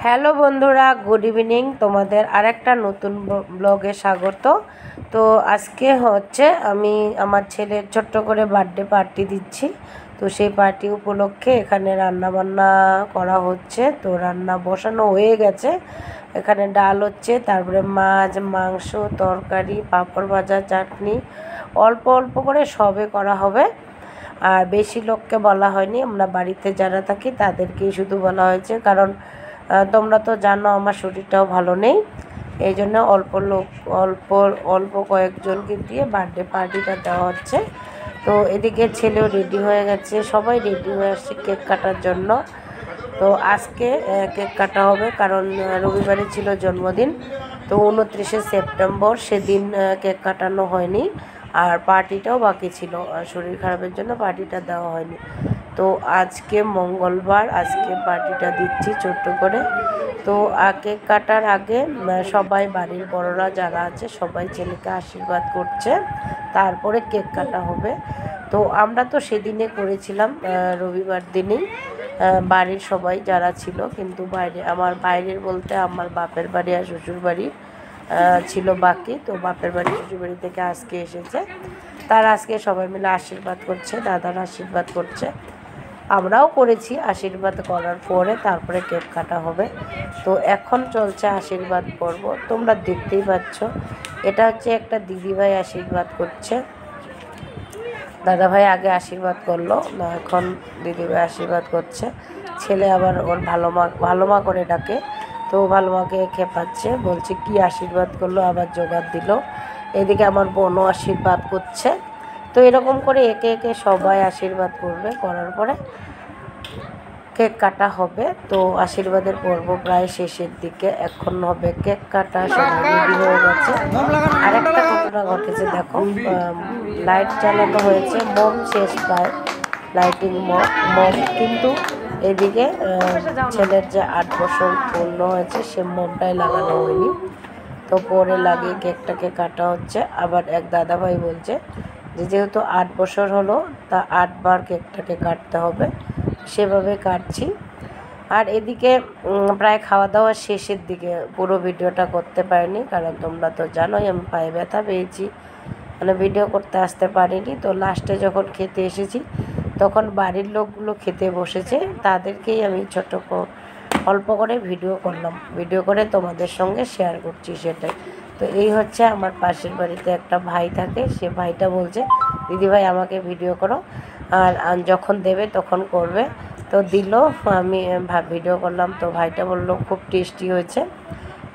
Hello বন্ধুরা, good evening. তোমাদের আরেকটা নতুন ব্লগে স্বাগত। তো আজকে হচ্ছে আমি আমার ছেলের ছোট্ট করে বার্থডে পার্টি দিচ্ছি। তো সেই পার্টি উপলক্ষে এখানে রান্না বান্না করা হচ্ছে। তো রান্না বসানো হয়ে গেছে। এখানে ডাল হচ্ছে, তারপরে মাছ, মাংস, তরকারি, পাঁপড় ভাজা, চাটনি, অল্প অল্প করে সবে করা হবে। আর বেশি লোককে বলা হয়নি, আমরা বাড়িতে যারা থাকি তাদেরকেই শুধু বলা হয়েছে, কারণ তোমরা তো জানো আমার শরীরটাও ভালো নেই। এই জন্য অল্প লোক অল্প অল্প কয়েকজনকে দিয়ে বার্থডে পার্টিটা দেওয়া হচ্ছে। তো এদিকে ছেলেও রেডি হয়ে গেছে, সবাই রেডি হয়ে আসছে কেক কাটার জন্য। তো আজকে কেক কাটা হবে, কারণ রবিবারে ছিল জন্মদিন। তো 29শে সেপ্টেম্বর সেদিন কেক কাটানো হয়নি, আর পার্টিটাও বাকি ছিল, শরীর খারাপের জন্য পার্টিটা দেওয়া হয়নি। তো আজকে মঙ্গলবার, আজকে পার্টিটা দিচ্ছি ছোট্ট করে। তো কেক কাটার আগে সবাই বাড়ির বড়রা যারা আছে সবাই ছেলেকে আশীর্বাদ করছে, তারপরে কেক কাটা হবে। তো আমরা তো সেদিনে করেছিলাম রবিবার দিনেই, বাড়ির সবাই যারা ছিল, কিন্তু বাইরের বলতে আমার বাপের বাড়ি আর শ্বশুর বাড়ি ছিল বাকি। তো বাপের বাড়ি শ্বশুর বাড়ি থেকে আজকে এসেছে, তার আজকে সবাই মিলে আশীর্বাদ করছে, দাদার আশীর্বাদ করছে, আমরাও করেছি। আশীর্বাদ করার পরে তারপরে কেক কাটা হবে। তো এখন চলছে আশীর্বাদ পর্ব, তোমরা দেখতেই পাচ্ছ। এটা হচ্ছে একটা দিদিভাই আশীর্বাদ করছে, দাদাভাই আগে আশীর্বাদ করলো না, এখন দিদিভাই আশীর্বাদ করছে। ছেলে আবার ওর ভালো মা করে ডাকে, তো ভালো মাকে খেপাচ্ছে, বলছে কি আশীর্বাদ করলো, আবার জোগাড় দিল। এদিকে আমার বোনও আশীর্বাদ করছে। তো এরকম করে একে একে সবাই আশীর্বাদ করবে, করার পরে কেক কাটা হবে। তো আশীর্বাদের পর্ব প্রায় শেষের দিকে, এখন হবে কেক কাটা, সবাই রেডি হয়ে গেছে। আরেকটা ঘটনা ঘটেছে, দেখো লাইট জ্বালানো হয়েছে, মোম শেষ প্রায়, লাইটিং মোম, কিন্তু এদিকে ছেলের যে 8 বছর পূর্ণ হয়েছে সে মোমটাই লাগানো হয়নি। তো পরে লাগিয়ে কেকটাকে কাটা হচ্ছে। আবার এক দাদাভাই বলছে যে যেহেতু 8 বছর হলো, তা 8 বার কেকটাকে কাটতে হবে, সেভাবে কাটছি। আর এদিকে প্রায় খাওয়া দাওয়া শেষের দিকে, পুরো ভিডিওটা করতে পারিনি, কারণ তোমরা তো জানোই আমি পায়ে ব্যথা পেয়েছি, মানে ভিডিও করতে আসতে পারিনি। তো লাস্টে যখন খেতে এসেছি তখন বাড়ির লোকগুলো খেতে বসেছে, তাদেরকেই আমি অল্প করে ভিডিও করলাম, ভিডিও করে তোমাদের সঙ্গে শেয়ার করছি সেটাই। তো এই হচ্ছে আমার পাশের বাড়িতে একটা ভাই থাকে, সে ভাইটা বলছে দিদিভাই আমাকে ভিডিও করো, আর যখন দেবে তখন করবে। তো দিল, আমি ভিডিও করলাম। তো ভাইটা বললো খুব টেস্টি হয়েছে।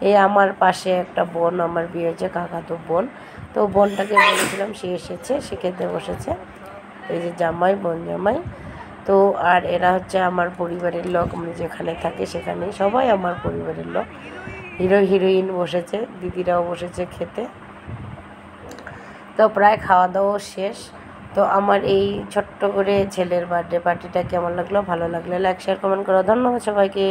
এই আমার পাশে একটা বোন, আমার বিয়ে হয়েছে, কাকাতো বোন। তো বোনটাকে বলেছিলাম, সে এসেছে, সে খেতে বসেছে। এই যে জামাই, বোন জামাই। তো আর এরা হচ্ছে আমার পরিবারের লোক, আমি যেখানে থাকি সেখানেই সবাই আমার পরিবারের লোক। হিরোইন বসেছে, দিদিরাও বসেছে খেতে। তো প্রায় খাওয়া দাওয়া শেষ। তো আমার এই ছোট্ট করে ছেলের বার্থডে পার্টিটা কেমন লাগলো, ভালো লাগলে লাইক শেয়ার কমেন্ট করো। ধন্যবাদ সবাইকে।